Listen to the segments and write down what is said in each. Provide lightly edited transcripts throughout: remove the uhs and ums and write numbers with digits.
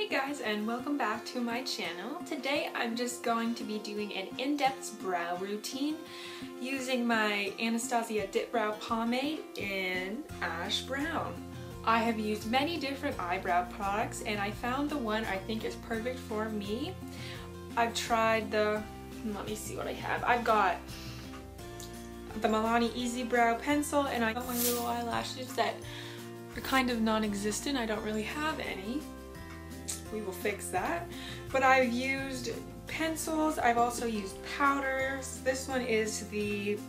guys, and welcome back to my channel. Today I'm just going to be doing an in-depth brow routine using my Anastasia Dip Brow Pomade in Ash Brown. I have used many different eyebrow products and I found the one I think is perfect for me. I've tried let me see what I have. I've got the Milani Easy Brow Pencil and I got my little eyelashes that are kind of non-existent. I don't really have any. We will fix that. But I've used pencils, I've also used powders. This one is the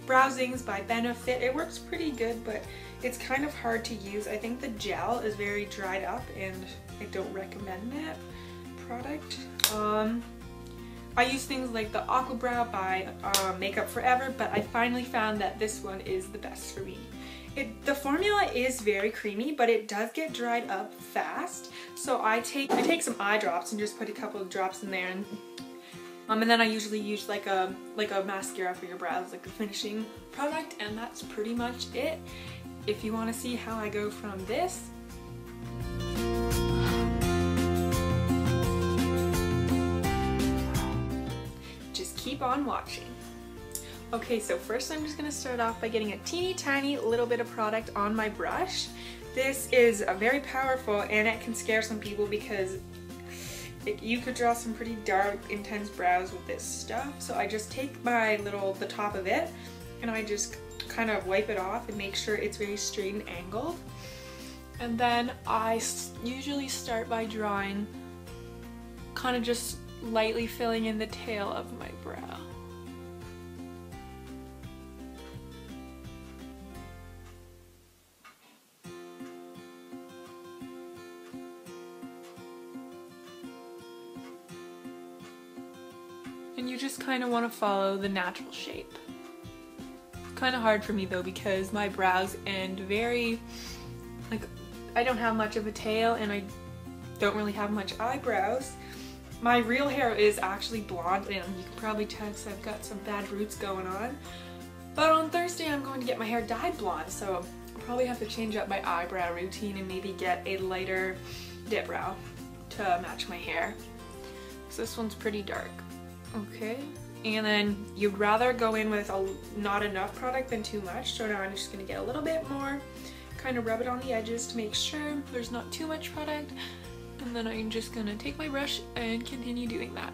Browsings by Benefit. It works pretty good, but it's kind of hard to use. I think the gel is very dried up and I don't recommend that product. I use things like the Aqua Brow by Makeup Forever, but I finally found that this one is the best for me. The formula is very creamy, but it does get dried up fast. So I take some eye drops and just put a couple of drops in there, and then I usually use like a mascara for your brows, like a finishing product, and that's pretty much it. If you want to see how I go from this, just keep on watching. Okay, so first I'm just going to start off by getting a teeny tiny little bit of product on my brush. This is very powerful and it can scare some people because you could draw some pretty dark, intense brows with this stuff. So I just take the top of it and I just kind of wipe it off and make sure it's very straight and angled. And then I usually start by drawing, kind of just lightly filling in the tail of my brow. And you just kind of want to follow the natural shape. It's kind of hard for me though because my brows end very, I don't have much of a tail and I don't really have much eyebrows. My real hair is actually blonde and you can probably tell because I've got some bad roots going on. But on Thursday I'm going to get my hair dyed blonde, so I'll probably have to change up my eyebrow routine and maybe get a lighter dip brow to match my hair. So this one's pretty dark. Okay, and then you'd rather go in with not enough product than too much, so now I'm just going to get a little bit more, kind of rub it on the edges to make sure there's not too much product, and then I'm just going to take my brush and continue doing that.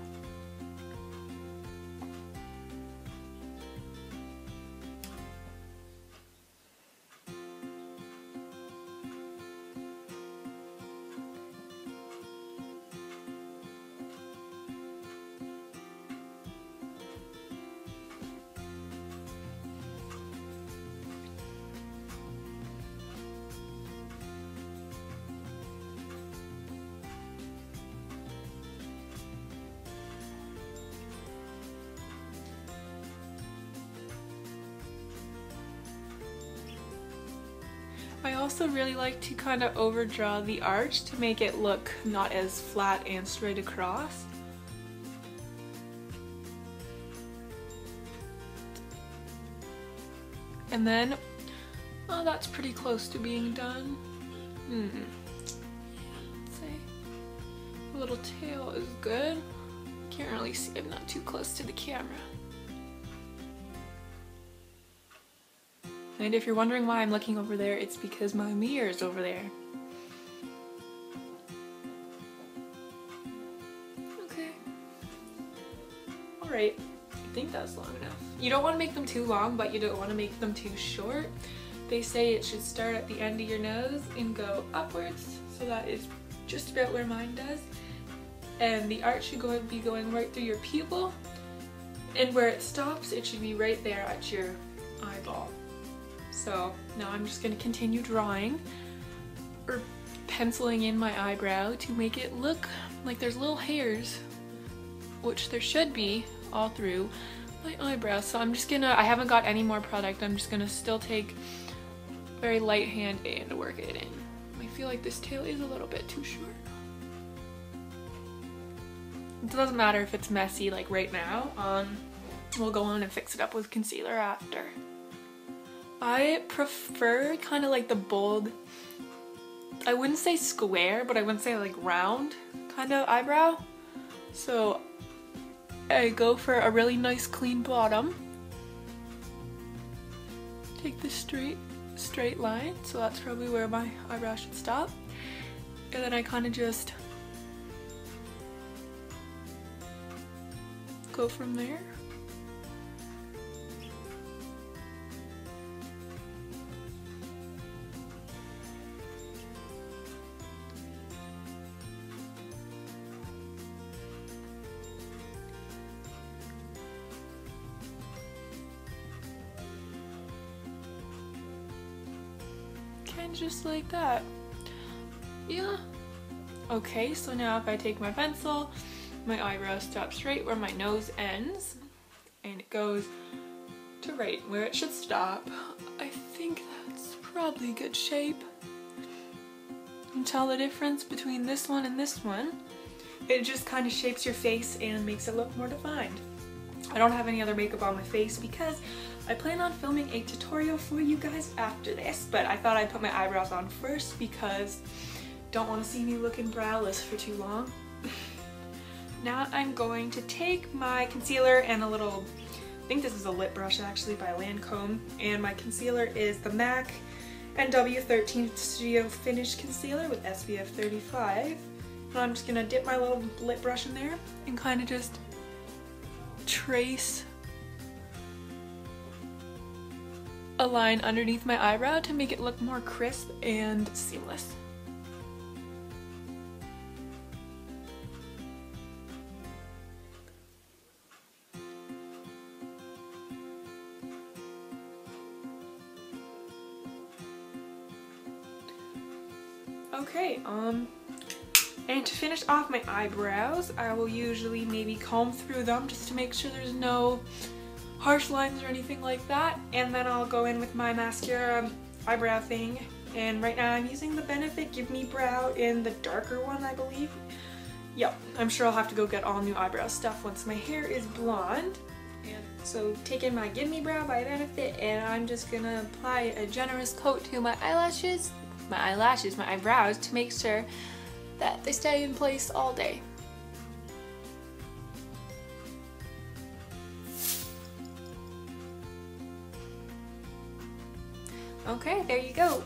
I also really like to kind of overdraw the arch to make it look not as flat and straight across. And then, oh, that's pretty close to being done. Let's see. The little tail is good. Can't really see, I'm not too close to the camera. And if you're wondering why I'm looking over there, it's because my mirror is over there. Okay. Alright, I think that's long enough. You don't want to make them too long, but you don't want to make them too short. They say it should start at the end of your nose and go upwards, so that is just about where mine does. And the arch should be going right through your pupil, and where it stops, it should be right there at your eyeball. So now I'm just going to continue drawing or penciling in my eyebrow to make it look like there's little hairs, which there should be all through my eyebrow. So I'm just gonna, I haven't got any more product, I'm just gonna still take a very light hand and work it in. I feel like this tail is a little bit too short. It doesn't matter if it's messy like right now, we'll go on and fix it up with concealer after. I prefer kind of like the bold I wouldn't say square, but I wouldn't say like round kind of eyebrow. So I go for a really nice clean bottom. Take the straight line, so that's probably where my eyebrow should stop. And then I kind of just go from there. Kind of just like that. Yeah. Okay, so now if I take my pencil, my eyebrow stops right where my nose ends, and it goes to right where it should stop. I think that's probably good shape. You can tell the difference between this one and this one. It just kind of shapes your face and makes it look more defined. I don't have any other makeup on my face because I plan on filming a tutorial for you guys after this, but I thought I'd put my eyebrows on first because don't want to see me looking browless for too long. Now I'm going to take my concealer and a little, I think this is a lip brush actually by Lancome, and my concealer is the MAC NW13 Studio Finish Concealer with SPF 35. And I'm just going to dip my little lip brush in there and kind of just trace a line underneath my eyebrow to make it look more crisp and seamless. Okay, and to finish off my eyebrows, I will usually maybe comb through them just to make sure there's no harsh lines or anything like that, and then I'll go in with my mascara eyebrow thing, and right now I'm using the Benefit Give Me Brow in the darker one, I believe. Yep, I'm sure I'll have to go get all new eyebrow stuff once my hair is blonde. And so taking my Give Me Brow by Benefit, and I'm just gonna apply a generous coat to my eyelashes, my eyebrows, to make sure that they stay in place all day. Okay, there you go.